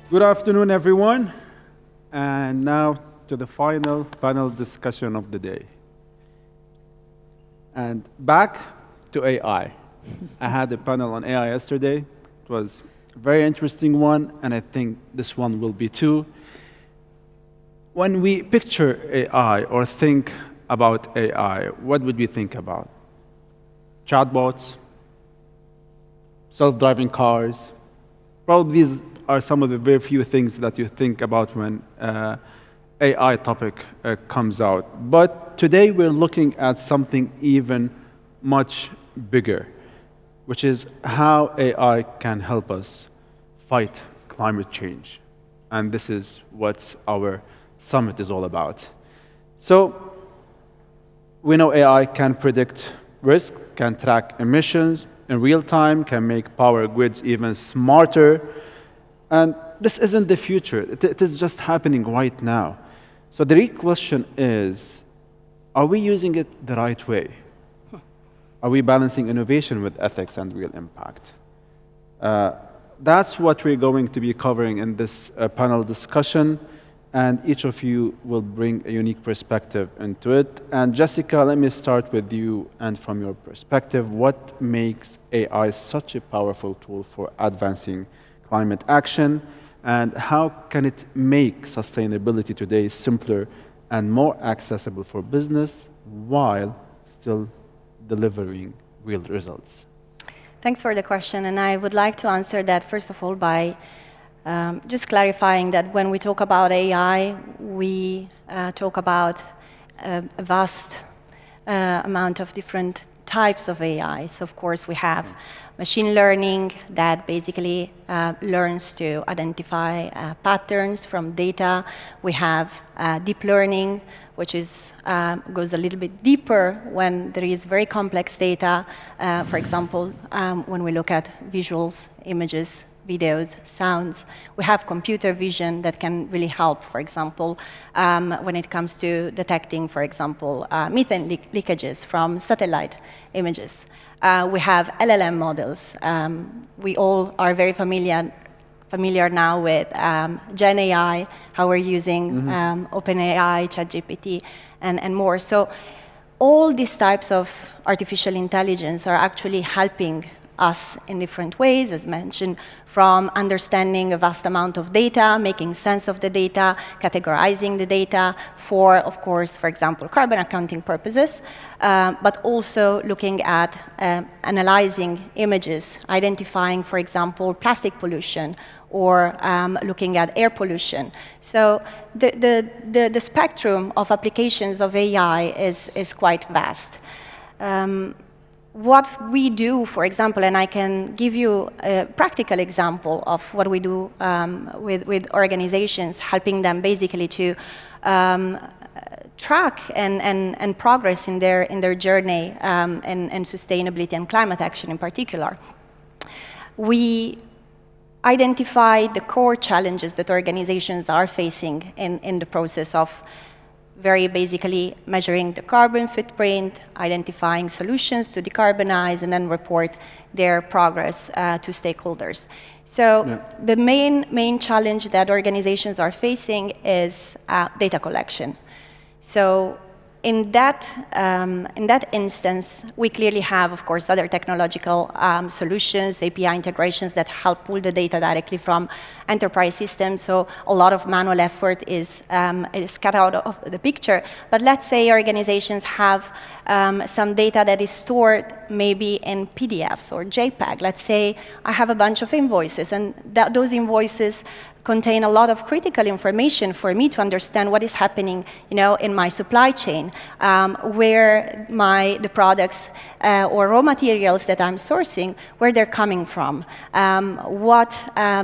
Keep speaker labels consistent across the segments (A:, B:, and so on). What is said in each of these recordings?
A: Good afternoon, everyone. And now to the final panel discussion of the day. And back to AI. I had a panel on AI yesterday. It was a very interesting one, and I think this one will be too. When we picture AI or think about AI, what would we think about? Chatbots, self-driving cars. Probably these are some of the very few things that you think about when AI topic comes out. But today we're looking at something even much bigger, which is how AI can help us fight climate change. And this is what our summit is all about. So we know AI can predict risk, can track emissions in real time, can make power grids even smarter. And this isn't the future. It is just happening right now. So the real question is, are we using it the right way? Are we balancing innovation with ethics and real impact? That's what we're going to be covering in this panel discussion. And each of you will bring a unique perspective into it. And Jessica, let me start with you. And from your perspective, what makes AI such a powerful tool for advancing climate action? And how can it make sustainability today simpler and more accessible for business while still delivering real results?
B: Thanks for the question. And I would like to answer that, first of all, by just clarifying that when we talk about AI, we talk about a vast amount of different types of AI. So, of course, we have machine learning that basically learns to identify patterns from data. We have deep learning, which goes a little bit deeper when there is very complex data. For example, when we look at visuals, images, videos, sounds. We have computer vision that can really help, for example, when it comes to detecting, for example, methane leakages from satellite images. We have LLM models. We all are very familiar now with Gen AI, how we're using OpenAI, ChatGPT, and more. So all these types of artificial intelligence are actually helping us in different ways, as mentioned, from understanding a vast amount of data, making sense of the data, categorizing the data for, of course, for example, carbon accounting purposes, but also looking at analyzing images, identifying, for example, plastic pollution, or looking at air pollution. So the spectrum of applications of AI is quite vast. What we do, for example, and I can give you a practical example of what we do with organizations, helping them basically to track and progress in their journey and sustainability and climate action in particular. We identify the core challenges that organizations are facing in the process of very basically measuring the carbon footprint, identifying solutions to decarbonize, and then report their progress to stakeholders. So the main challenge that organizations are facing is data collection. So in that instance, we clearly have, of course, other technological solutions, API integrations that help pull the data directly from enterprise systems. So a lot of manual effort is cut out of the picture. But let's say organizations have some data that is stored maybe in PDFs or JPEG. Let's say I have a bunch of invoices, and those invoices contain a lot of critical information for me to understand what is happening, in my supply chain, where the products or raw materials that I'm sourcing, where they're coming from, what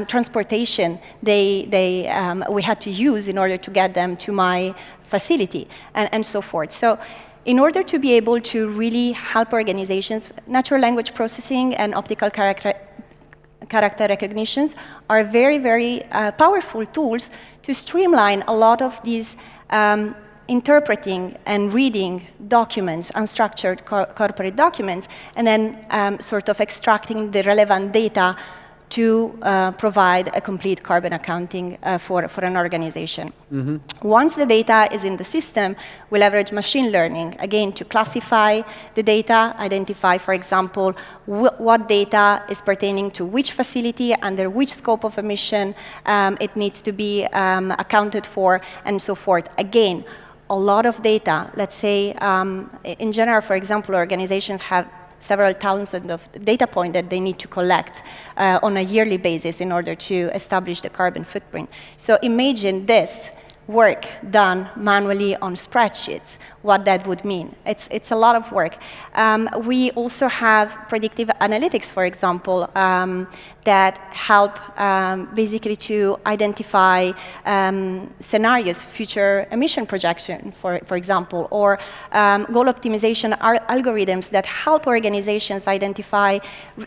B: transportation we had to use in order to get them to my facility, and so forth. So in order to be able to really help organizations, natural language processing and optical character recognitions are very, very powerful tools to streamline a lot of these interpreting and reading documents, unstructured corporate documents, and then sort of extracting the relevant data to provide a complete carbon accounting for an organization. Once the data is in the system, we leverage machine learning, again, to classify the data, identify, for example, what data is pertaining to which facility, under which scope of emission it needs to be accounted for, and so forth. Again, a lot of data. Let's say, in general, for example, organizations have several thousands of data points that they need to collect on a yearly basis in order to establish the carbon footprint. So imagine this work done manually on spreadsheets, what that would mean. It's a lot of work. We also have predictive analytics, for example, that help basically to identify scenarios, future emission projection, for example, or goal optimization algorithms that help organizations identify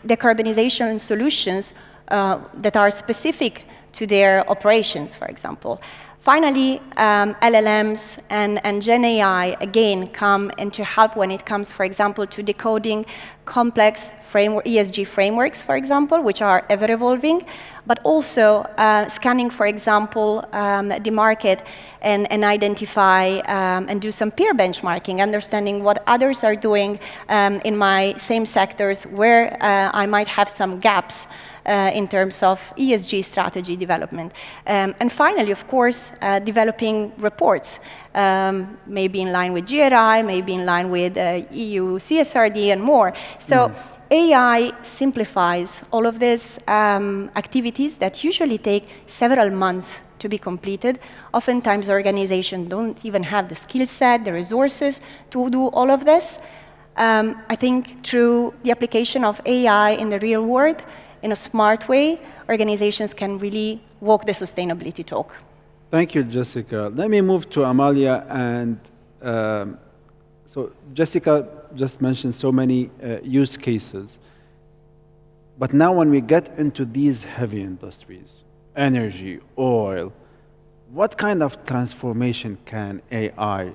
B: decarbonization solutions that are specific to their operations, for example. Finally, LLMs and Gen AI, again, come in to help when it comes, for example, to decoding complex ESG frameworks, for example, which are ever-evolving, but also scanning, for example, the market and identify and do some peer benchmarking, understanding what others are doing in my same sectors, where I might have some gaps in terms of ESG strategy development. And finally, of course, developing reports, maybe in line with GRI, maybe in line with EU CSRD and more. So AI simplifies all of these activities that usually take several months to be completed. Oftentimes, organizations don't even have the skill set, the resources to do all of this. I think through the application of AI in the real world, in a smart way, organizations can really walk the sustainability talk.
A: Thank you, Jessica. Let me move to Amalia. And so Jessica just mentioned so many use cases. But now when we get into these heavy industries, energy, oil, what kind of transformation can AI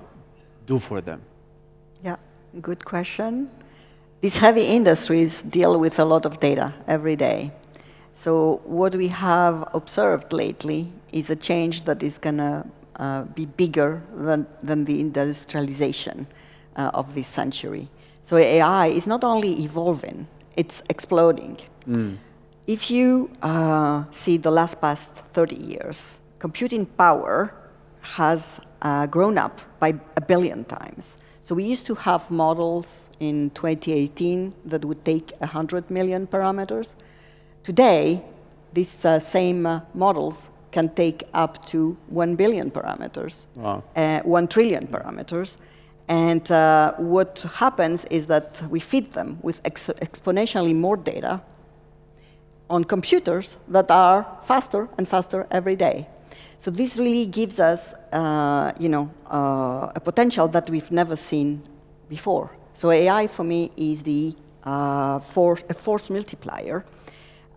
A: do for them?
C: Yeah, good question. These heavy industries deal with a lot of data every day. So what we have observed lately is a change that is going to be bigger than the industrialization of this century. So AI is not only evolving, it's exploding. If you see the past 30 years, computing power has grown up by 1 billion times. So we used to have models in 2018 that would take 100 million parameters. Today, these same models can take up to 1 billion parameters, 1 trillion parameters. And what happens is that we feed them with exponentially more data on computers that are faster and faster every day. So this really gives us, a potential that we've never seen before. So AI, for me, is a force multiplier.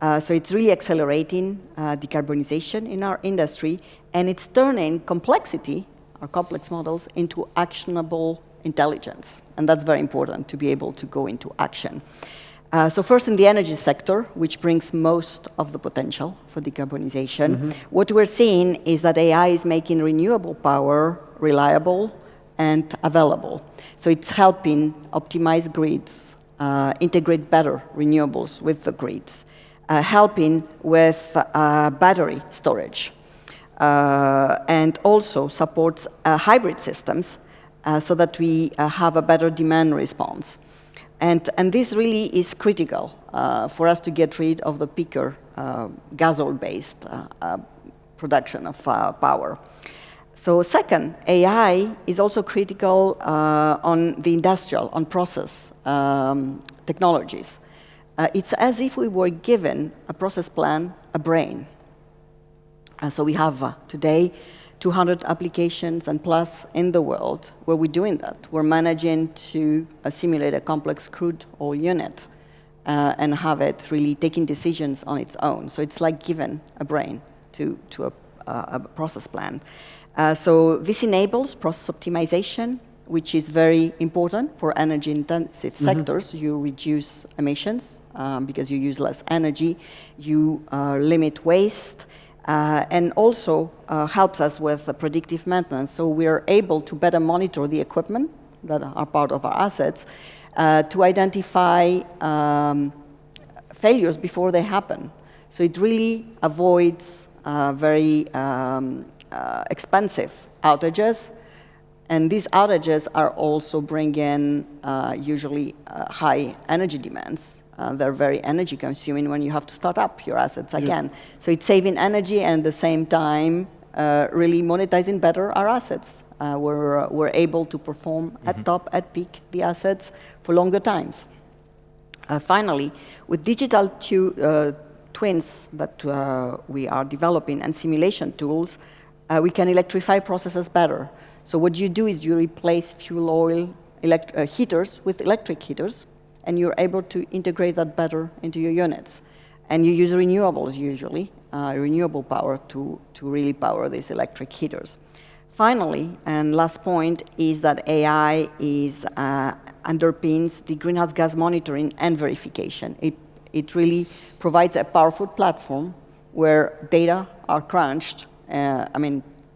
C: So it's really accelerating decarbonization in our industry, and it's turning complexity, our complex models, into actionable intelligence. And that's very important to be able to go into action. So first, in the energy sector, which brings most of the potential for decarbonization, what we're seeing is that AI is making renewable power reliable and available. So it's helping optimize grids, integrate better renewables with the grids, helping with battery storage, and also supports hybrid systems so that we have a better demand response. And this really is critical for us to get rid of the peaker gas-oil-based production of power. So second, AI is also critical on the industrial, on process technologies. It's as if we were given a process plan, a brain. So we have today 200 applications and plus in the world where we're doing that. We're managing to simulate a complex crude oil unit and have it really taking decisions on its own. So it's like giving a brain to a process plan. So this enables process optimization, which is very important for energy-intensive sectors. You reduce emissions because you use less energy. You limit waste. And also helps us with predictive maintenance. So we are able to better monitor the equipment that are part of our assets to identify failures before they happen. So it really avoids very expensive outages. And these outages are also bringing usually high energy demands. They're very energy consuming when you have to start up your assets again. So it's saving energy and at the same time really monetizing better our assets. We're able to perform at top, at peak, the assets for longer times. Finally, with digital twins that we are developing and simulation tools, we can electrify processes better. So what you do is you replace fuel oil heaters with electric heaters, and you're able to integrate that better into your units. And you use renewables usually, renewable power to really power these electric heaters. Finally, and last point, is that AI underpins the greenhouse gas monitoring and verification. It really provides a powerful platform where data are crunched,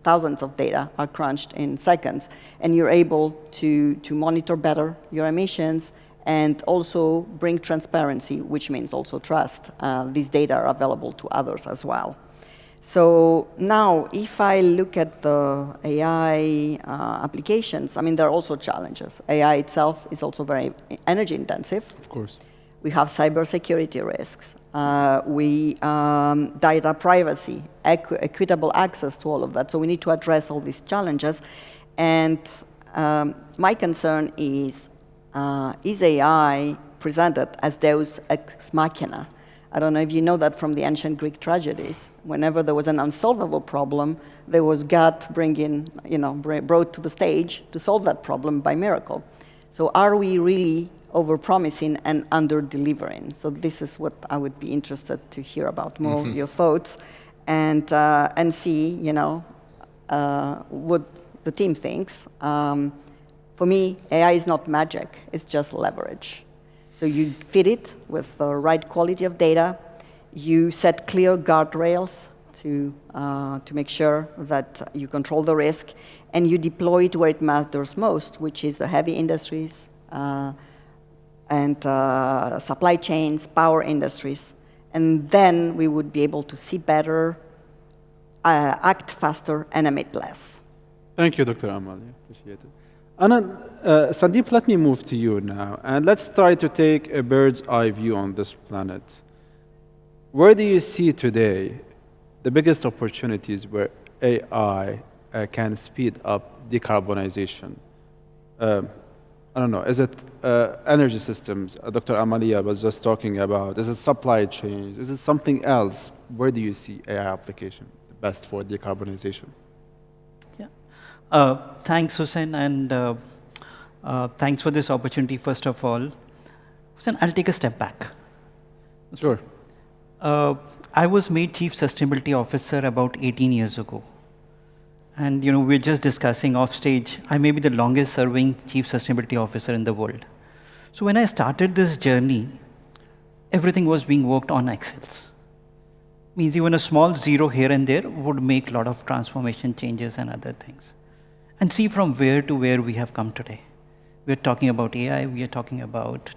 C: thousands of data are crunched in seconds, and you're able to monitor better your emissions and also bring transparency, which means also trust. These data are available to others as well. So now, if I look at the AI applications, there are also challenges. AI itself is also very energy intensive.
A: Of course.
C: We have cybersecurity risks. Data privacy, equitable access to all of that. So we need to address all these challenges. And my concern is AI presented as deus ex machina? I don't know if you know that from the ancient Greek tragedies. Whenever there was an unsolvable problem, there was God brought to the stage to solve that problem by miracle. So are we really over-promising and under-delivering? So this is what I would be interested to hear about more of your thoughts and see, what the team thinks. For me, AI is not magic, it's just leverage. So you feed it with the right quality of data, you set clear guardrails to make sure that you control the risk, and you deploy it where it matters most, which is the heavy industries and supply chains, power industries. And then we would be able to see better, act faster, and emit less.
A: Thank you, Dr. Amalia. Appreciate it. Anand, Sandeep, let me move to you now, and let's try to take a bird's eye view on this planet. Where do you see today the biggest opportunities where AI can speed up decarbonization? I don't know, is it energy systems? Dr. Amalia was just talking about. Is it supply chains? Is it something else? Where do you see AI application the best for decarbonization?
D: Thanks, Hussein, and thanks for this opportunity, first of all. Hussein, I'll take a step back.
A: Sure.
D: I was made Chief Sustainability Officer about 18 years ago. And we're just discussing off stage, I may be the longest serving Chief Sustainability Officer in the world. So when I started this journey, everything was being worked on Excels. Means even a small zero here and there would make a lot of transformation changes and other things. And see from where to where we have come today. We're talking about AI, we are talking about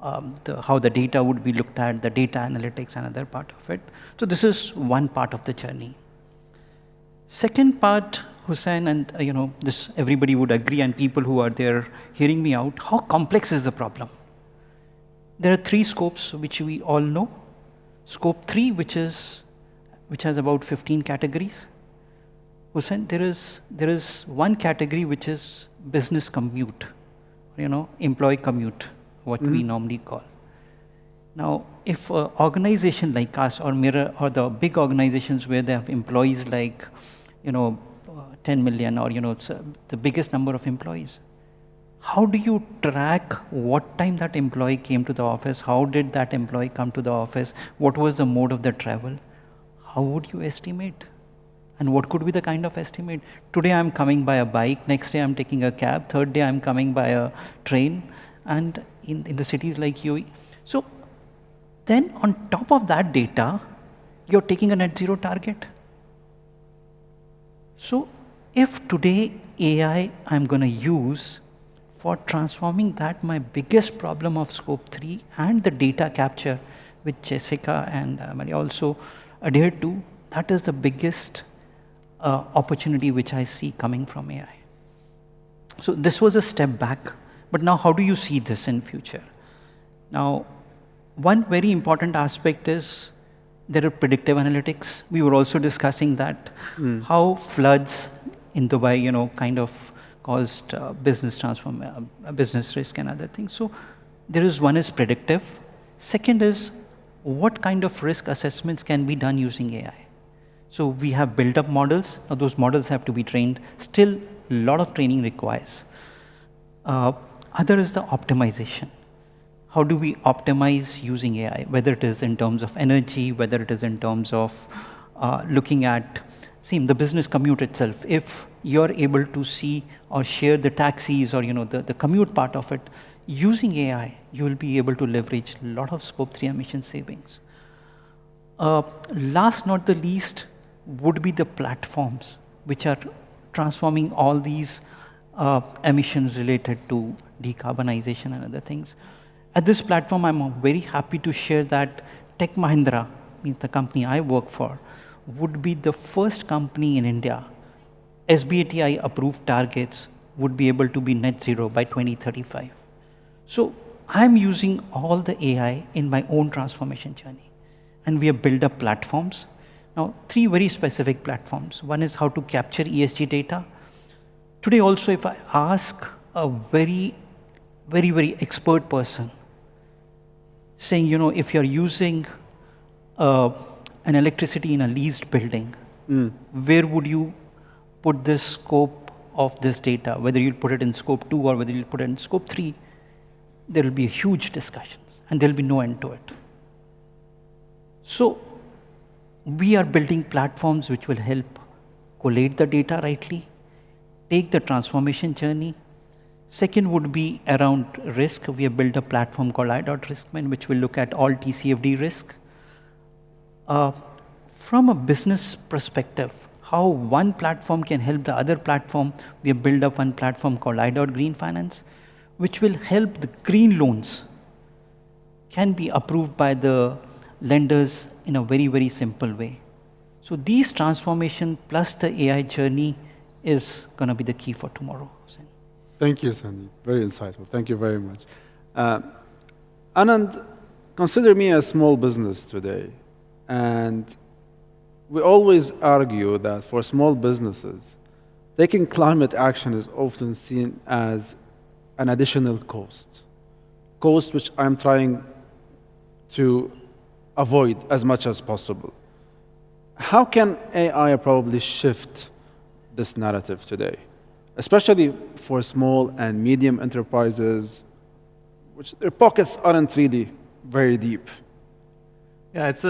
D: how the data would be looked at, the data analytics, another part of it. So this is one part of the journey. Second part, Hussein, and this everybody would agree, and people who are there hearing me out, how complex is the problem? There are 3 scopes which we all know. Scope 3, which has about 15 categories. Hussein, there is one category which is business commute, employee commute, what we normally call. Now, if an organization like us or the big organizations where they have employees like, 10 million or, it's the biggest number of employees, how do you track what time that employee came to the office? How did that employee come to the office? What was the mode of the travel? How would you estimate? And what could be the kind of estimate? Today I'm coming by a bike, next day I'm taking a cab, third day I'm coming by a train, and in the cities like UAE. So then on top of that data, you're taking a net zero target. So if today AI I'm going to use for transforming that my biggest problem of scope 3 and the data capture, which Jessica and Amalia also adhered to, that is the biggest opportunity which I see coming from AI. So this was a step back, but now how do you see this in future? Now, one very important aspect is there are predictive analytics. We were also discussing that, how floods in Dubai, kind of caused business risk and other things. So there is one is predictive. Second is what kind of risk assessments can be done using AI. So we have built up models. Now those models have to be trained. Still, a lot of training requires. Other is the optimization. How do we optimize using AI, whether it is in terms of energy, whether it is in terms of looking at, the business commute itself. If you're able to see or share the taxis or the commute part of it, using AI, you will be able to leverage a lot of scope 3 emission savings. Last not the least would be the platforms which are transforming all these emissions related to decarbonization and other things. At this platform, I'm very happy to share that Tech Mahindra, means the company I work for, would be the first company in India, SBATI approved targets would be able to be net zero by 2035. So I'm using all the AI in my own transformation journey. And we have built up platforms. Now, 3 very specific platforms. One is how to capture ESG data. Today also, if I ask a very, very, very expert person, saying, if you're using an electricity in a leased building, where would you put this scope of this data, whether you'll put it in scope 2 or whether you'll put it in scope 3, there will be huge discussions and there'll be no end to it. So we are building platforms which will help collate the data rightly, take the transformation journey. Second would be around risk. We have built a platform called i.riskman, which will look at all TCFD risk. From a business perspective, how one platform can help the other platform, we have built up one platform called i.green finance, which will help the green loans can be approved by the lenders in a very, very simple way. So these transformation plus the AI journey is going to be the key for tomorrow.
A: Thank you, Sandeep. Very insightful. Thank you very much. Anand, consider me a small business today. And we always argue that for small businesses, taking climate action is often seen as an additional cost which I'm trying to avoid as much as possible. How can AI probably shift this narrative today, especially for small and medium enterprises, which their pockets aren't really very deep?
E: Yeah, it's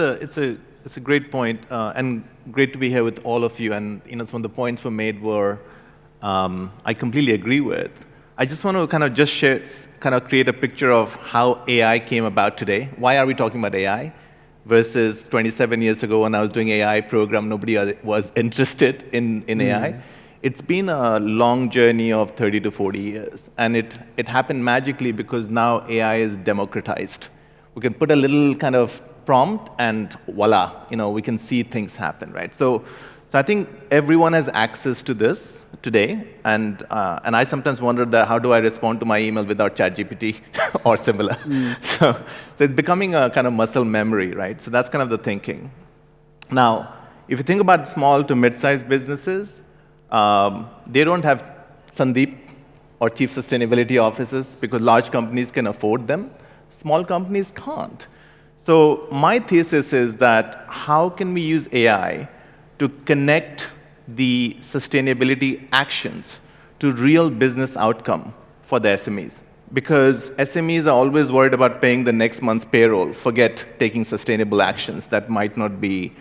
E: a great point, and great to be here with all of you. And some of the points were made were I completely agree with. I just want to kind of just share, kind of create a picture of how AI came about today. Why are we talking about AI? Versus 27 years ago when I was doing AI program, nobody was interested in AI. It's been a long journey of 30 to 40 years. And it happened magically because now AI is democratized. We can put a little kind of prompt and voila, we can see things happen, right? So I think everyone has access to this today. And I sometimes wonder that how do I respond to my email without ChatGPT or similar? So it's becoming a kind of muscle memory, right? So that's kind of the thinking. Now, if you think about small to mid-sized businesses, they don't have Sandeep or chief sustainability officers because large companies can afford them. Small companies can't. So my thesis is that how can we use AI to connect the sustainability actions to real business outcome for the SMEs? Because SMEs are always worried about paying the next month's payroll, forget taking sustainable actions that might not be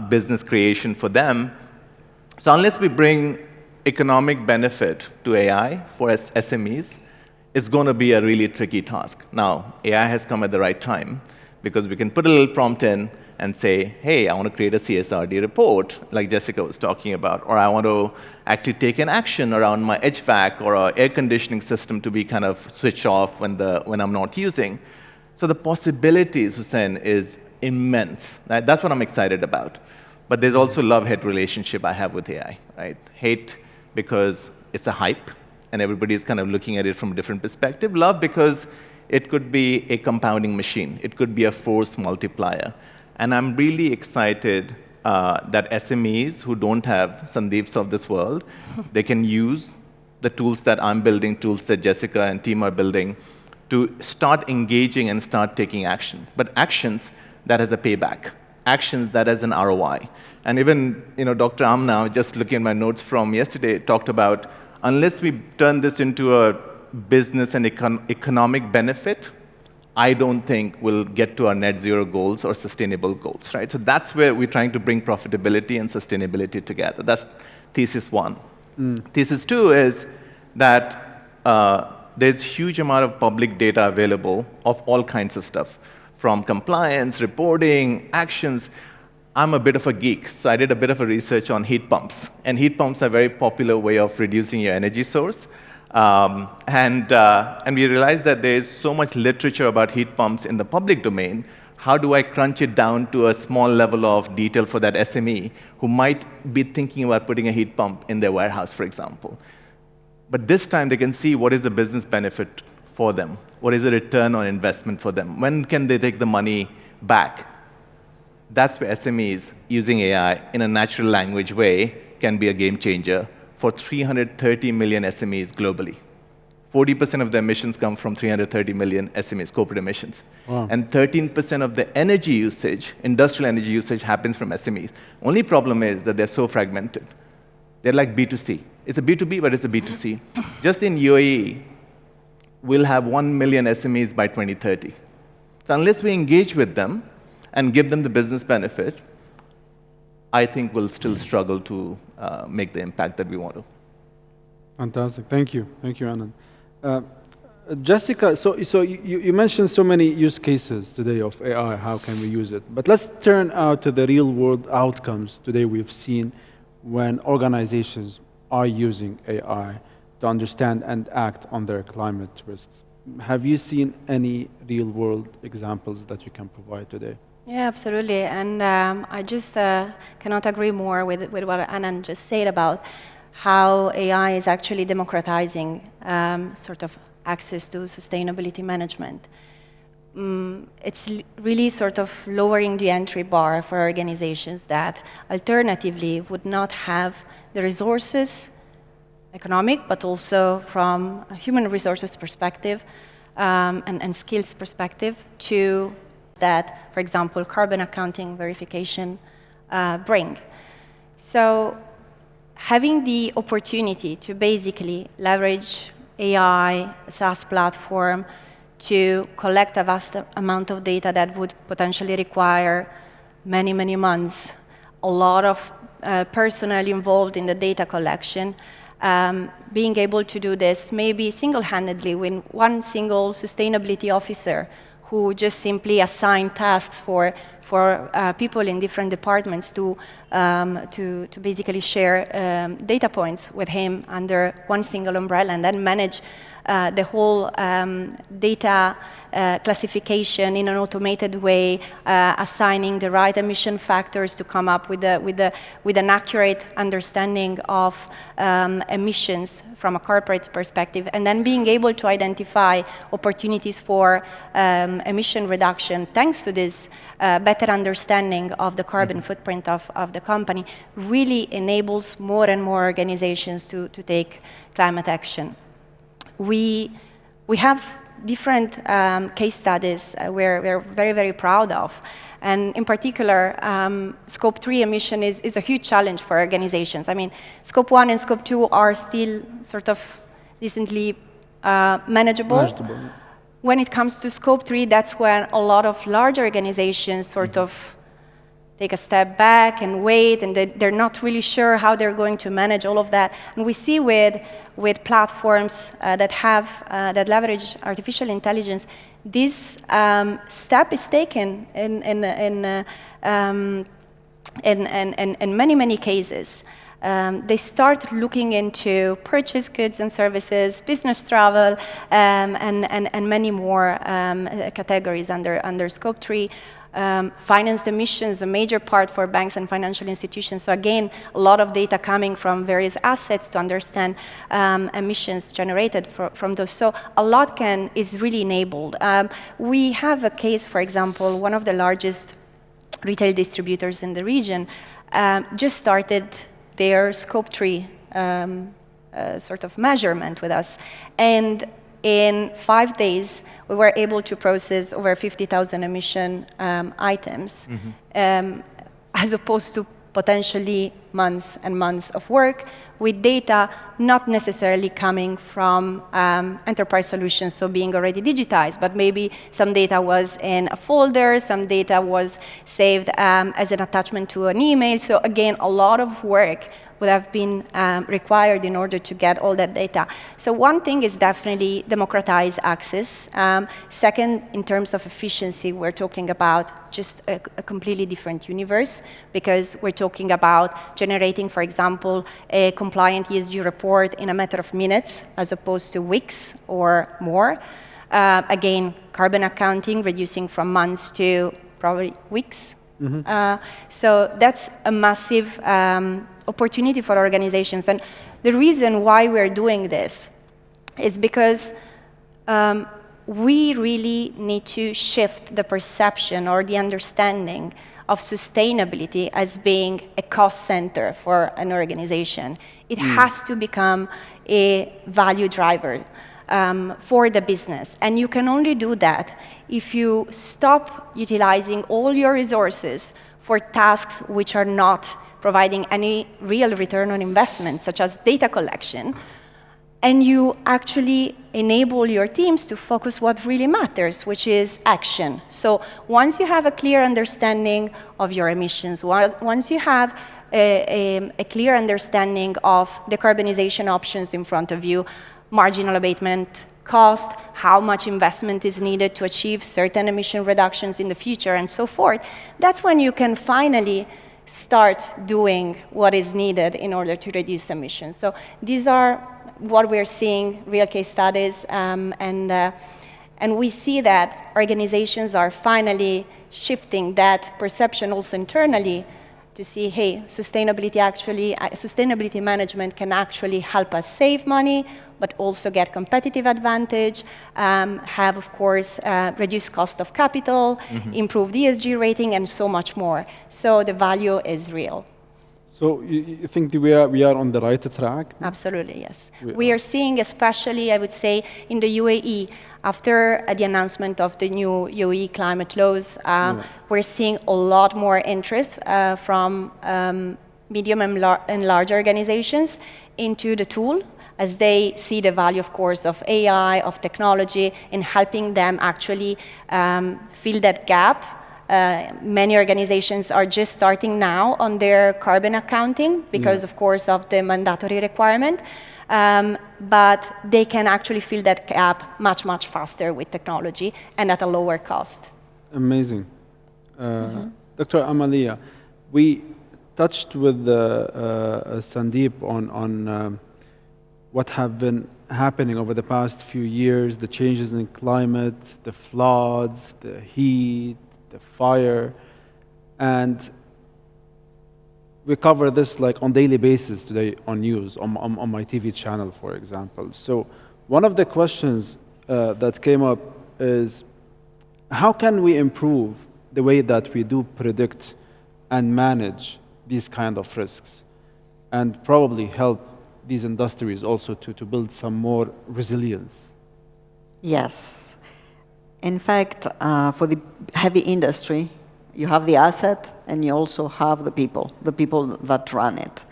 E: business creation for them. So unless we bring economic benefit to AI for SMEs, it's going to be a really tricky task. Now, AI has come at the right time because we can put a little prompt in and say, hey, I want to create a CSRD report, like Jessica was talking about, or I want to actually take an action around my HVAC or our air conditioning system to be kind of switched off when I'm not using. So the possibilities, Hussein, is immense. Right? That's what I'm excited about. But there's also love-hate relationship I have with AI. Right? Hate because it's a hype, and everybody's kind of looking at it from a different perspective. Love because it could be a compounding machine. It could be a force multiplier. And I'm really excited that SMEs who don't have Sandeeps of this world, they can use the tools that I'm building, tools that Jessica and team are building, to start engaging and start taking action. But actions that has a payback, actions that has an ROI. And even Dr. Amna, just looking at my notes from yesterday, talked about unless we turn this into a business and economic benefit, I don't think we'll get to our net zero goals or sustainable goals, right? So that's where we're trying to bring profitability and sustainability together. That's thesis one. Thesis two is that there's huge amount of public data available of all kinds of stuff, from compliance, reporting, actions. I'm a bit of a geek, so I did a bit of a research on heat pumps. And heat pumps are a very popular way of reducing your energy source. And we realized that there is so much literature about heat pumps in the public domain. How do I crunch it down to a small level of detail for that SME who might be thinking about putting a heat pump in their warehouse, for example? But this time they can see what is the business benefit for them. What is the return on investment for them? When can they take the money back? That's where SMEs using AI in a natural language way can be a game changer for 330 million SMEs globally. 40% of the emissions come from 330 million SMEs, corporate emissions.
A: Wow.
E: And 13% of the energy usage, industrial energy usage, happens from SMEs. Only problem is that they're so fragmented. They're like B2C. It's a B2B, but it's a B2C. Just in UAE, we'll have 1 million SMEs by 2030. So unless we engage with them and give them the business benefit, I think we'll still struggle to make the impact that we want to.
A: Fantastic. Thank you. Thank you, Anand. Jessica, so you mentioned so many use cases today of AI. How can we use it? But let's turn out to the real-world outcomes today we've seen when organizations are using AI to understand and act on their climate risks. Have you seen any real-world examples that you can provide today?
B: Yeah, absolutely. And I just cannot agree more with what Anand just said about how AI is actually democratizing sort of access to sustainability management. It's really sort of lowering the entry bar for organizations that alternatively would not have the resources, economic, but also from a human resources perspective and skills perspective to that, for example, carbon accounting verification bring. So having the opportunity to basically leverage AI, a SaaS platform, to collect a vast amount of data that would potentially require many, many months, a lot of personnel involved in the data collection, being able to do this maybe single-handedly with one single sustainability officer who just simply assign tasks for people in different departments to basically share data points with him under one single umbrella and then manage the whole data classification in an automated way, assigning the right emission factors to come up with an accurate understanding of emissions from a corporate perspective, and then being able to identify opportunities for emission reduction thanks to this better understanding of the carbon footprint of the company really enables more and more organizations to take climate action. We have different case studies we're very, very proud of. And in particular, Scope 3 emission is a huge challenge for organizations. I mean, Scope 1 and Scope 2 are still sort of decently manageable. When it comes to Scope 3, that's when a lot of large organizations sort of take a step back and wait, and they're not really sure how they're going to manage all of that. And we see with platforms that leverage artificial intelligence, this step is taken in many, many cases. They start looking into purchase goods and services, business travel, and many more categories under Scope 3. Financed emissions, a major part for banks and financial institutions. So again, a lot of data coming from various assets to understand emissions generated from those. So a lot is really enabled. We have a case, for example, one of the largest retail distributors in the region just started their Scope 3 sort of measurement with us. And in 5 days, we were able to process over 50,000 emission items, as opposed to potentially months and months of work with data not necessarily coming from enterprise solutions, so being already digitized, but maybe some data was in a folder, some data was saved as an attachment to an email. So again, a lot of work would have been required in order to get all that data. So one thing is definitely democratize access. Second, in terms of efficiency, we're talking about just a completely different universe, because we're talking about generating, for example, a compliant ESG report in a matter of minutes, as opposed to weeks or more. Again, carbon accounting reducing from months to probably weeks. So that's a massive opportunity for organizations. And the reason why we're doing this is because we really need to shift the perception or the understanding of sustainability as being a cost center for an organization. It has to become a value driver for the business. And you can only do that if you stop utilizing all your resources for tasks which are not providing any real return on investment, such as data collection, and you actually enable your teams to focus what really matters, which is action. So once you have a clear understanding of your emissions, once you have a clear understanding of decarbonization options in front of you, marginal abatement cost, how much investment is needed to achieve certain emission reductions in the future, and so forth, that's when you can finally start doing what is needed in order to reduce emissions. So these are what we're seeing, real case studies, and we see that organizations are finally shifting that perception also internally to see, hey, sustainability management can actually help us save money, but also get competitive advantage, have, of course, reduced cost of capital, improved ESG rating, and so much more. So the value is real.
A: So you think we are on the right track?
B: Absolutely, yes. We are seeing, especially, I would say, in the UAE, after the announcement of the new UAE climate laws, we're seeing a lot more interest from medium and large organizations into the tool, as they see the value, of course, of AI, of technology, in helping them actually fill that gap. Many organizations are just starting now on their carbon accounting because, of course, of the mandatory requirement. But they can actually fill that gap much, much faster with technology and at a lower cost.
A: Amazing. Dr. Amalia, we touched with Sandeep on what have been happening over the past few years, the changes in climate, the floods, the heat, the fire, and we cover this like on daily basis today on news, on my TV channel, for example. So one of the questions that came up is, how can we improve the way that we do predict and manage these kind of risks, and probably help these industries also to build some more resilience?
C: Yes. In fact, for the heavy industry, you have the asset and you also have the people that run it.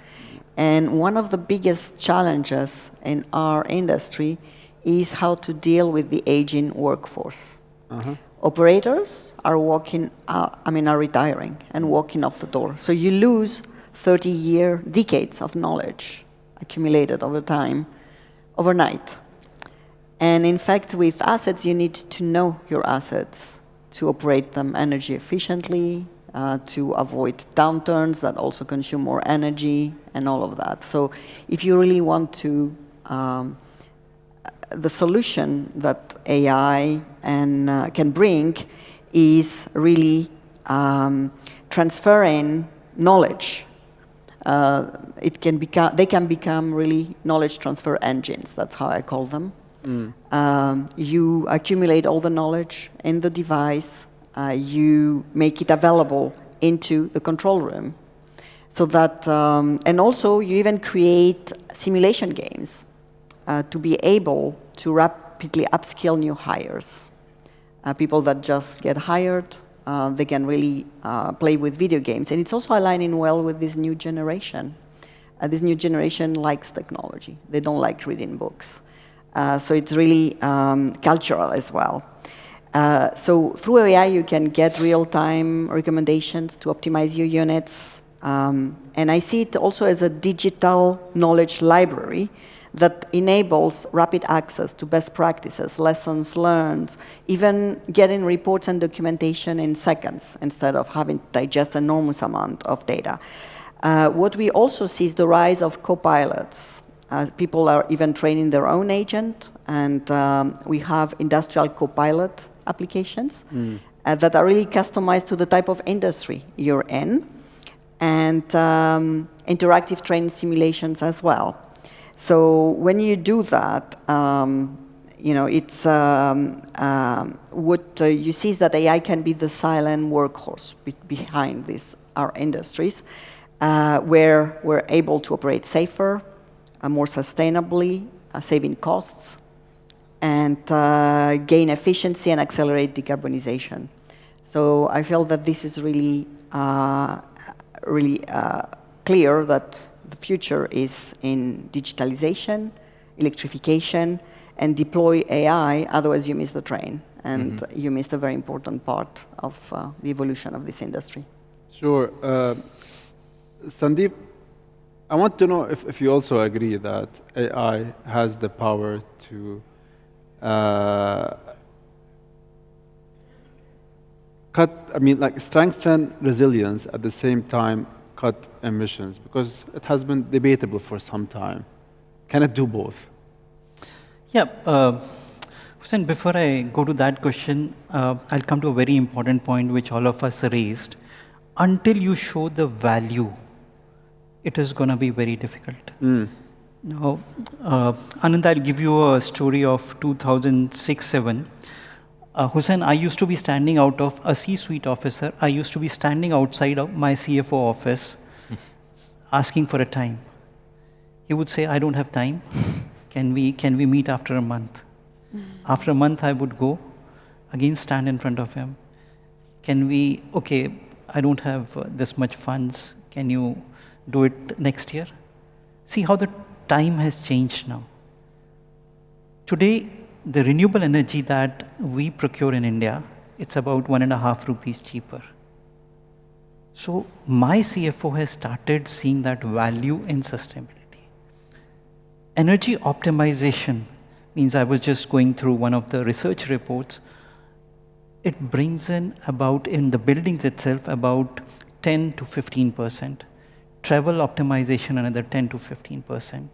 C: And one of the biggest challenges in our industry is how to deal with the aging workforce. Operators are are retiring and walking off the door. So you lose 30-year decades of knowledge accumulated over time, overnight. And in fact, with assets, you need to know your assets to operate them energy efficiently, to avoid downturns that also consume more energy, and all of that. So if you really want to, the solution that AI can bring is really transferring knowledge. They can become really knowledge transfer engines. That's how I call them. You accumulate all the knowledge in the device. You make it available into the control room, so that, and also you even create simulation games to be able to rapidly upskill new hires. People that just get hired, they can really play with video games. And it's also aligning well with this new generation. This new generation likes technology. They don't like reading books. So it's really cultural as well. So through AI, you can get real-time recommendations to optimize your units. And I see it also as a digital knowledge library that enables rapid access to best practices, lessons learned, even getting reports and documentation in seconds instead of having to digest an enormous amount of data. What we also see is the rise of co-pilots. People are even training their own agent, and we have industrial co-pilot applications that are really customized to the type of industry you're in, and interactive training simulations as well. So when you do that, it's what you see is that AI can be the silent workhorse behind our industries, where we're able to operate safer, more sustainably, saving costs, and gain efficiency and accelerate decarbonization. So I feel that this is really, clear that the future is in digitalization, electrification, and deploy AI, otherwise you miss the train, and you miss a very important part of the evolution of this industry.
A: Sure. Sandeep, I want to know if you also agree that AI has the power to strengthen resilience at the same time cut emissions, because it has been debatable for some time. Can it do both?
D: Yeah. Hussein, before I go to that question, I'll come to a very important point which all of us raised. Until you show the value, it is going to be very difficult. Now, Anand, I'll give you a story of 2006-07. Hussein, I used to be standing out of a C-suite officer. I used to be standing outside of my CFO office asking for a time. He would say, I don't have time. Can we meet after a month? After a month, I would go, again stand in front of him. Okay, I don't have this much funds. Can you do it next year? See how the time has changed now. Today, the renewable energy that we procure in India, it's about 1.5 rupees cheaper. So my CFO has started seeing that value in sustainability. Energy optimization means, I was just going through one of the research reports. It brings in about, in the buildings itself, about 10 to 15%. Travel optimization, another 10 to 15%.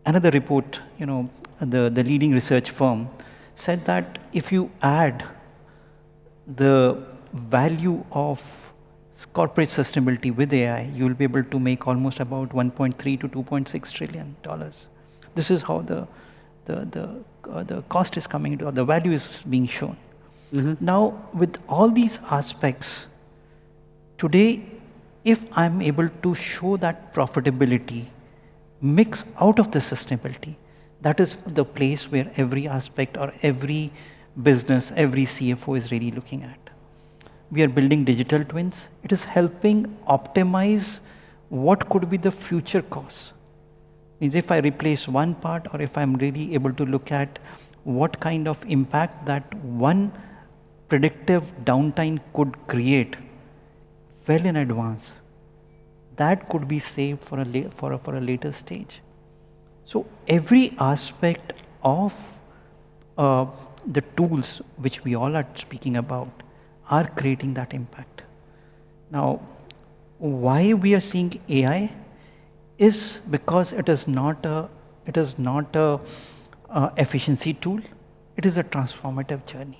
D: Another report, the leading research firm said that if you add the value of corporate sustainability with AI, you will be able to make almost about $1.3 to $2.6 trillion. This is how the cost is coming into, the value is being shown. Now, with all these aspects, today, if I'm able to show that profitability mix out of the sustainability, that is the place where every aspect or every business, every CFO is really looking at. We are building digital twins. It is helping optimize what could be the future costs. Means if I replace one part, or if I'm really able to look at what kind of impact that one predictive downtime could create well in advance, that could be saved for a later stage. So every aspect of the tools which we all are speaking about are creating that impact. Now, why we are seeing AI is because it is not a efficiency tool. It is a transformative journey.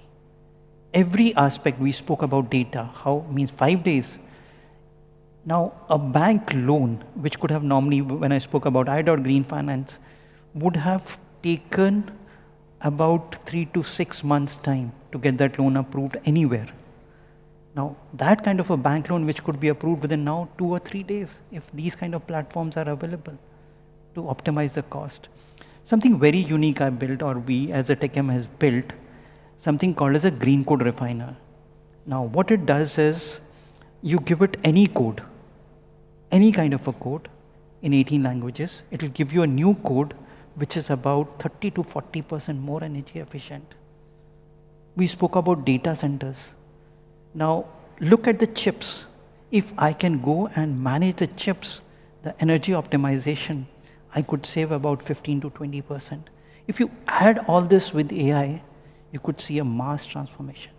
D: Every aspect, we spoke about data, how means 5 days. Now, a bank loan, which could have normally, when I spoke about Green Finance, would have taken about 3 to 6 months' time to get that loan approved anywhere. Now, that kind of a bank loan, which could be approved within now 2 or 3 days, if these kind of platforms are available to optimize the cost. Something very unique I built, or we as a TechM has built, something called as a green code refiner. Now, what it does is, you give it any code, any kind of a code in 18 languages, it will give you a new code which is about 30 to 40% more energy efficient. We spoke about data centers. Now, look at the chips. If I can go and manage the chips, the energy optimization, I could save about 15 to 20%. If you add all this with AI, you could see a mass transformation.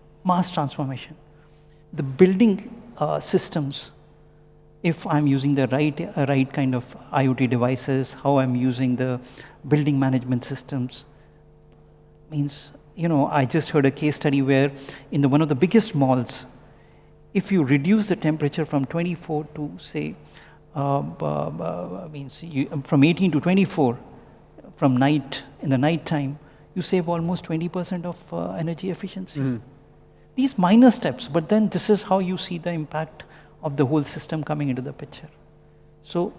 D: The building systems, if I'm using the right kind of IoT devices, how I'm using the building management systems, means, I just heard a case study where in one of the biggest malls, if you reduce the temperature from 24 to say, from 18 to 24, in the night time, you save almost 20% of energy efficiency. Mm. These minor steps, but then this is how you see the impact of the whole system coming into the picture. So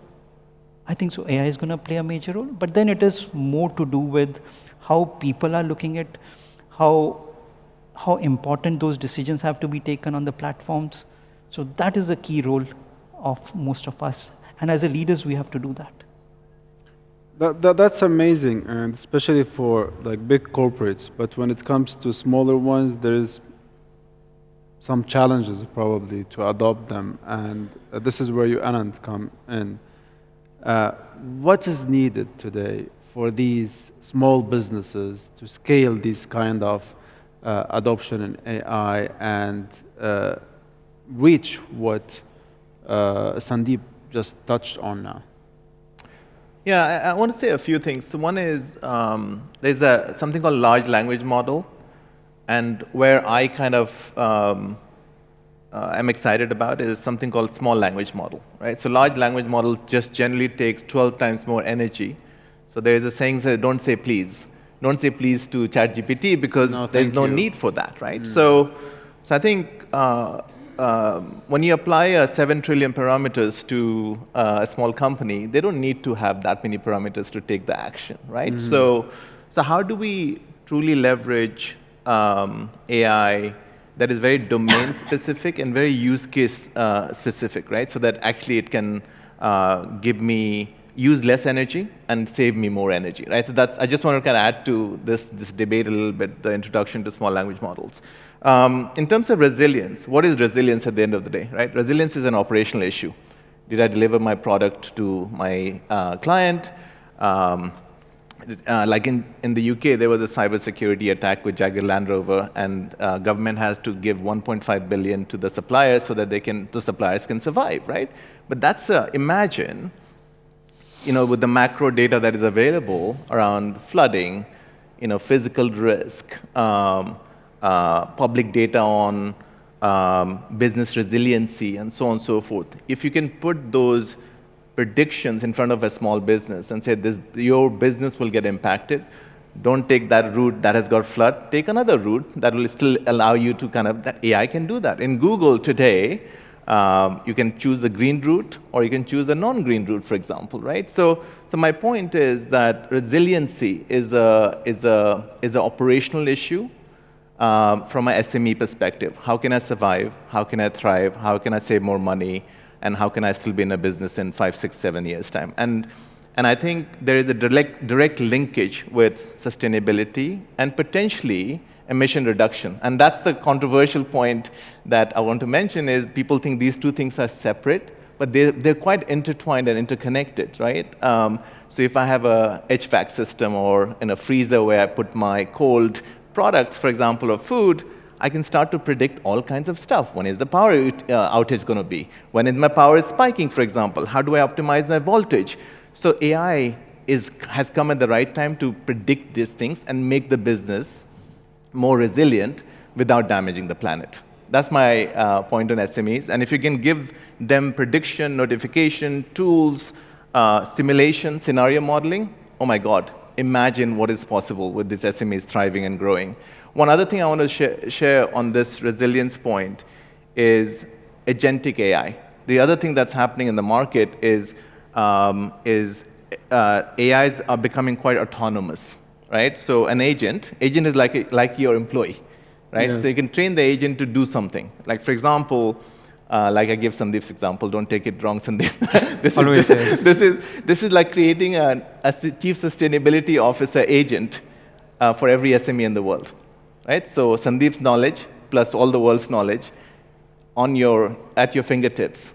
D: I think so AI is going to play a major role, but then it is more to do with how people are looking at how important those decisions have to be taken on the platforms. So that is the key role of most of us. And as a leaders, we have to do that.
A: That's amazing, and especially for like big corporates. But when it comes to smaller ones, there is some challenges probably to adopt them, and this is where you, Anand, come in. What is needed today for these small businesses to scale this kind of adoption in AI and reach what Sandeep just touched on now?
E: Yeah, I want to say a few things. So one is, there's something called large language model, and where I kind of am excited about is something called small language model, right? So large language model just generally takes 12 times more energy. So there is a saying that don't say please. Don't say please to ChatGPT because there's no need for that, right? Mm. So I think when you apply 7 trillion parameters to a small company, they don't need to have that many parameters to take the action, right? Mm. So how do we truly leverage AI that is very domain specific and very use case specific, right? So that actually it can use less energy and save me more energy, right? So I just want to kind of add to this debate a little bit, the introduction to small language models. In terms of resilience, what is resilience at the end of the day, right? Resilience is an operational issue. Did I deliver my product to my client? Like in the UK, there was a cybersecurity attack with Jaguar Land Rover, and government has to give 1.5 billion to the suppliers so that the suppliers can survive, right? But that's imagine, with the macro data that is available around flooding, physical risk, public data on business resiliency, and so on and so forth. If you can put those predictions in front of a small business and say, your business will get impacted, don't take that route that has got flood, take another route that will still allow you to that AI can do that. In Google today, you can choose the green route or you can choose the non-green route, for example, right? So my point is that resiliency is an operational issue from an SME perspective. How can I survive? How can I thrive? How can I save more money? And how can I still be in a business in 5, 6, 7 years' time? And And I think there is a direct linkage with sustainability and potentially emission reduction. And that's the controversial point that I want to mention is people think these two things are separate, but they're quite intertwined and interconnected, right? So if I have a HVAC system or in a freezer where I put my cold products, for example, of food, I can start to predict all kinds of stuff. When is the power outage going to be? When is my power spiking, for example? How do I optimize my voltage? So AI has come at the right time to predict these things and make the business more resilient without damaging the planet. That's my point on SMEs. And if you can give them prediction, notification, tools, simulation, scenario modeling, oh my God, imagine what is possible with these SMEs thriving and growing. One other thing I want to share on this resilience point is agentic AI. The other thing that's happening in the market is AIs are becoming quite autonomous, right? So an agent is like your employee, right?
A: Yes.
E: So you can train the agent to do something. Like for example, like I give Sandeep's example, don't take it wrong, Sandeep. This is like creating a chief sustainability officer agent for every SME in the world, right? So Sandeep's knowledge plus all the world's knowledge at your fingertips.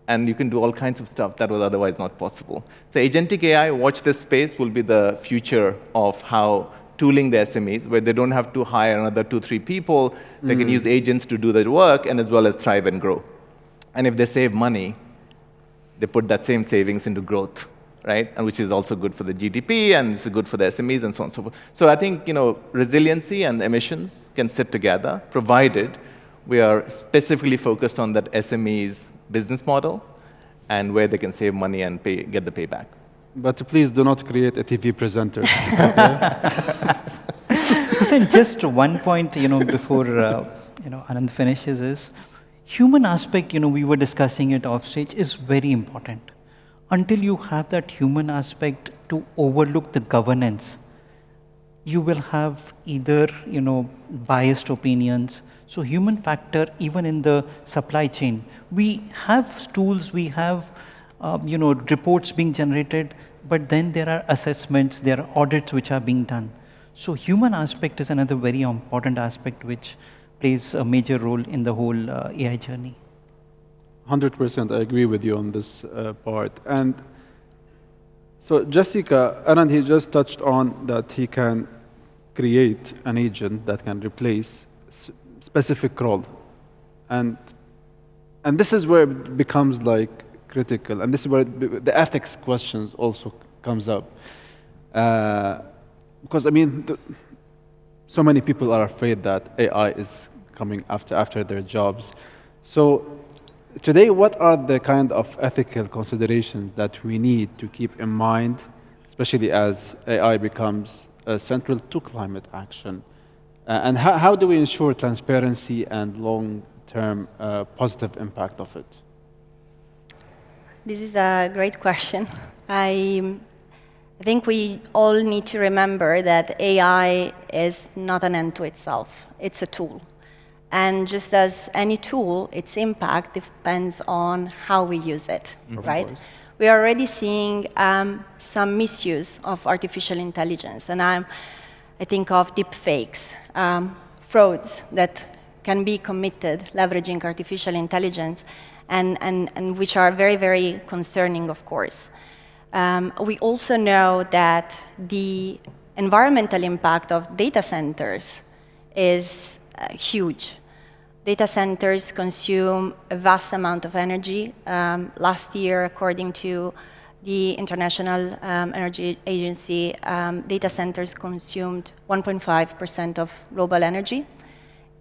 E: And you can do all kinds of stuff that was otherwise not possible. So agentic AI, watch this space, will be the future of how tooling the SMEs, where they don't have to hire another 2-3 people. They can use agents to do the work and as well as thrive and grow. And if they save money, they put that same savings into growth, right? And which is also good for the GDP and it's good for the SMEs and so on and so forth. So I think resiliency and emissions can sit together, provided we are specifically focused on that SMEs business model and where they can save money and get the payback.
A: But please do not create a TV presenter.
D: Hussein, just one point, before Anand finishes is human aspect. We were discussing it offstage is very important. Until you have that human aspect to overlook the governance, you will have either biased opinions. So human factor, even in the supply chain, we have tools, we have reports being generated, but then there are assessments, there are audits which are being done. So human aspect is another very important aspect which plays a major role in the whole AI journey.
A: 100%, I agree with you on this part. And so Jessica, Anand, he just touched on that he can create an agent that can replace specific role. And this is where it becomes like critical, and this is where the ethics questions also comes up. Because I mean, so many people are afraid that AI is coming after their jobs. So today, what are the kind of ethical considerations that we need to keep in mind, especially as AI becomes central to climate action? And how do we ensure transparency and long-term positive impact of it?
B: This is a great question. I think we all need to remember that AI is not an end to itself. It's a tool. And just as any tool, its impact depends on how we use it, right? We are already seeing some misuse of artificial intelligence. And I think of deep fakes, frauds that can be committed leveraging artificial intelligence and which are very, very concerning, of course. We also know that the environmental impact of data centers is huge. Data centers consume a vast amount of energy. Last year, according to the International Energy Agency, data centers consumed 1.5% of global energy.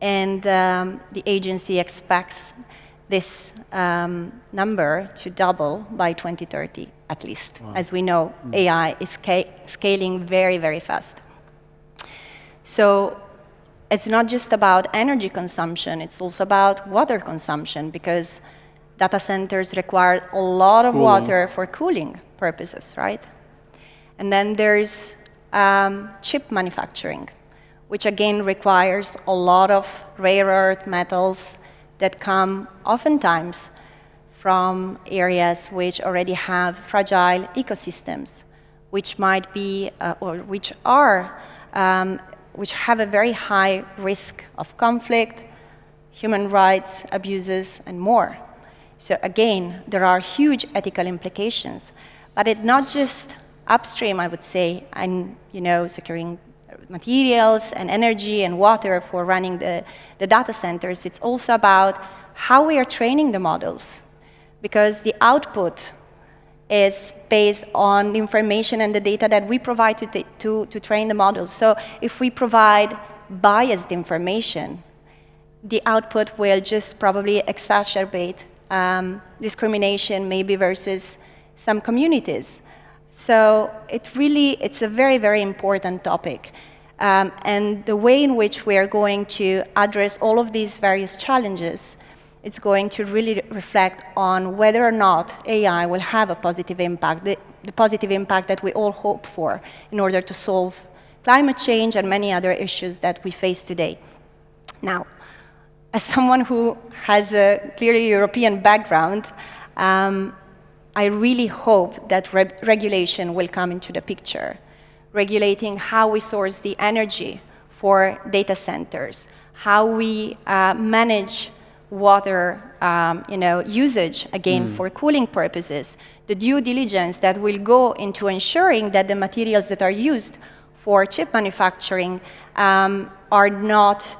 B: And the agency expects this number to double by 2030, at least. Wow. As we know, AI is scaling very, very fast. So it's not just about energy consumption, it's also about water consumption, because data centers require a lot of water for cooling purposes, right? And then there's chip manufacturing, which again requires a lot of rare earth metals that come oftentimes from areas which already have fragile ecosystems, which might be, or which are, which have a very high risk of conflict, human rights abuses, and more. So again, there are huge ethical implications, but it's not just upstream, I would say, and securing materials and energy and water for running the data centers. It's also about how we are training the models, because the output is based on the information and the data that we provide to train the models. So if we provide biased information, the output will just probably exacerbate discrimination maybe versus some communities. So it's a very, very important topic. And the way in which we are going to address all of these various challenges is going to really reflect on whether or not AI will have a positive impact, the positive impact that we all hope for in order to solve climate change and many other issues that we face today. Now, as someone who has a clearly European background, I really hope that regulation will come into the picture, regulating how we source the energy for data centers, how we manage water usage, again, for cooling purposes, the due diligence that will go into ensuring that the materials that are used for chip manufacturing are not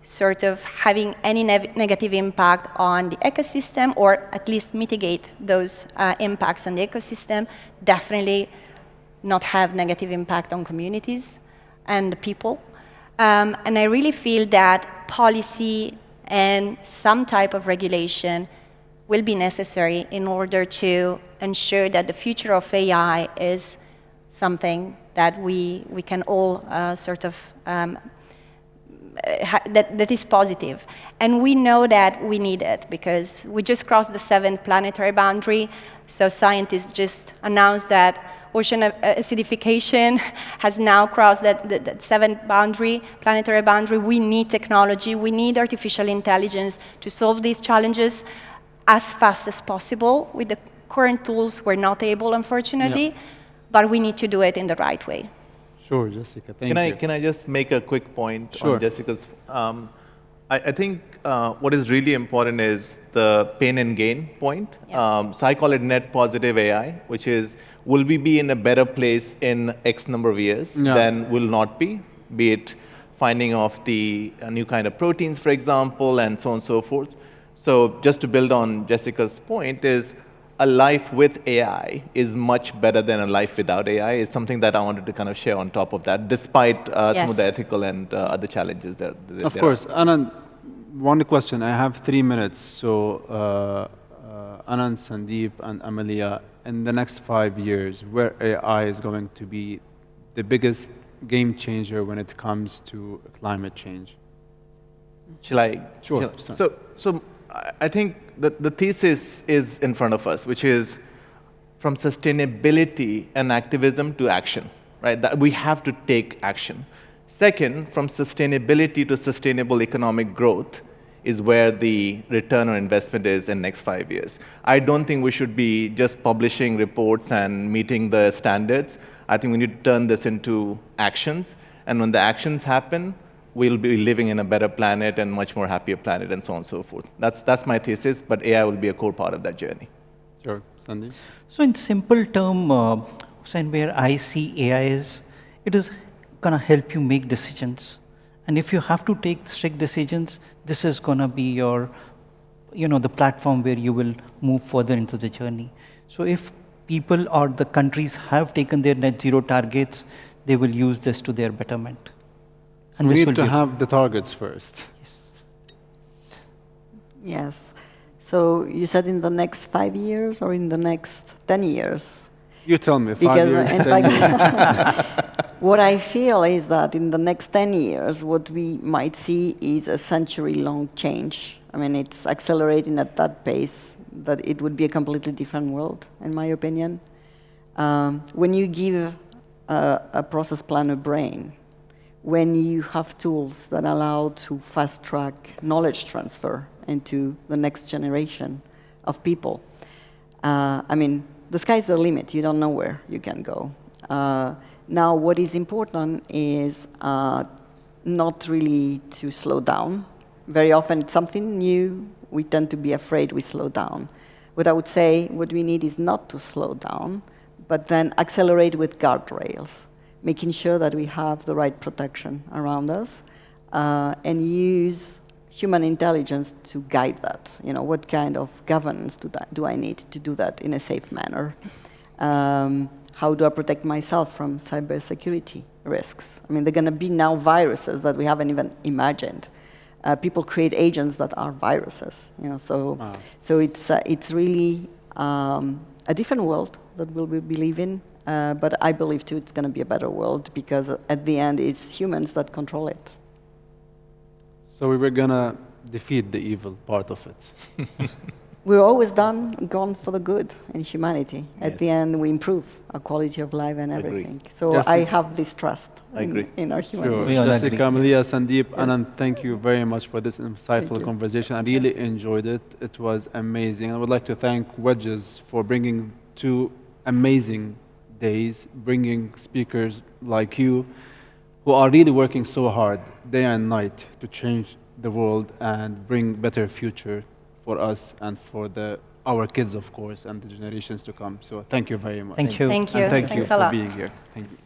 B: sort of having any negative impact on the ecosystem, or at least mitigate those impacts on the ecosystem, definitely not have negative impact on communities and the people. And I really feel that policy and some type of regulation will be necessary in order to ensure that the future of AI is something that we can all sort of that is positive. And we know that we need it because we just crossed the 7th planetary boundary. So scientists just announced that ocean acidification has now crossed that 7th boundary, planetary boundary. We need technology. We need artificial intelligence to solve these challenges as fast as possible. With the current tools, we're not able, unfortunately, but we need to do it in the right way.
A: Sure, Jessica, thank you.
E: Can I just make a quick point
A: Sure.
E: on Jessica's? I think what is really important is the pain and gain point.
B: Yeah.
E: So I call it net positive AI, which is, will we be in a better place in X number of years than will not be it finding of the new kind of proteins, for example, and so on and so forth. So just to build on Jessica's point is, a life with AI is much better than a life without AI, is something that I wanted to kind of share on top of that, despite some of the ethical and other challenges there.
A: Of course. Anand, one question. I have 3 minutes. So Anand, Sandeep, and Amalia, in the next 5 years, where AI is going to be the biggest game changer when it comes to climate change?
E: Shall I?
A: Sure.
E: So I think the thesis is in front of us, which is from sustainability and activism to action, right? That we have to take action. Second, from sustainability to sustainable economic growth is where the return on investment is in the next 5 years. I don't think we should be just publishing reports and meeting the standards. I think we need to turn this into actions. And when the actions happen, we'll be living in a better planet and much more happier planet and so on and so forth. That's my thesis, but AI will be a core part of that journey.
A: Sure. Sandeep?
D: So in simple term, Hussein, where I see AI is, it is going to help you make decisions. And if you have to take strict decisions, this is going to be your, the platform where you will move further into the journey. So if people or the countries have taken their net zero targets, they will use this to their betterment.
A: And we need to have the targets first.
D: Yes.
C: Yes. So you said in the next 5 years or in the next 10 years?
A: You tell me, 5
C: Because
A: years,
C: in
A: 10 years.
C: fact, what I feel is that in the next 10 years, what we might see is a century-long change. I mean, it's accelerating at that pace that it would be a completely different world, in my opinion. When you give a process planner brain, when you have tools that allow to fast-track knowledge transfer into the next generation, of people. I mean, the sky's the limit. You don't know where you can go. Now, what is important is not really to slow down. Very often, it's something new. We tend to be afraid we slow down. What I would say, what we need is not to slow down, but then accelerate with guardrails, making sure that we have the right protection around us, and use human intelligence to guide that. You know, what kind of governance do I need to do that in a safe manner? How do I protect myself from cybersecurity risks? I mean, there are going to be now viruses that we haven't even imagined. People create agents that are viruses. You know, so it's really a different world that we'll be living. But I believe too it's going to be a better world because at the end it's humans that control it.
A: So we were gonna defeat the evil part of it.
C: We're always gone for the good in humanity.
E: Yes.
C: At the end, we improve our quality of life and everything. So
A: Yes,
C: I have this trust in our
A: Sure.
C: humanity.
D: We all
A: Jessica,
D: agree.
A: Amalia, Sandeep, Anand, thank you very much for this insightful conversation. I really enjoyed it. It was amazing. I would like to thank Wedges for bringing 2 amazing days, bringing speakers like you who are really working so hard day and night to change the world and bring better future for us and for our kids, of course, and the generations to come. So thank you very much.
D: Thank you.
B: Thank you.
A: And thank you
B: Thanks a
A: for
B: lot.
A: being here. Thank you.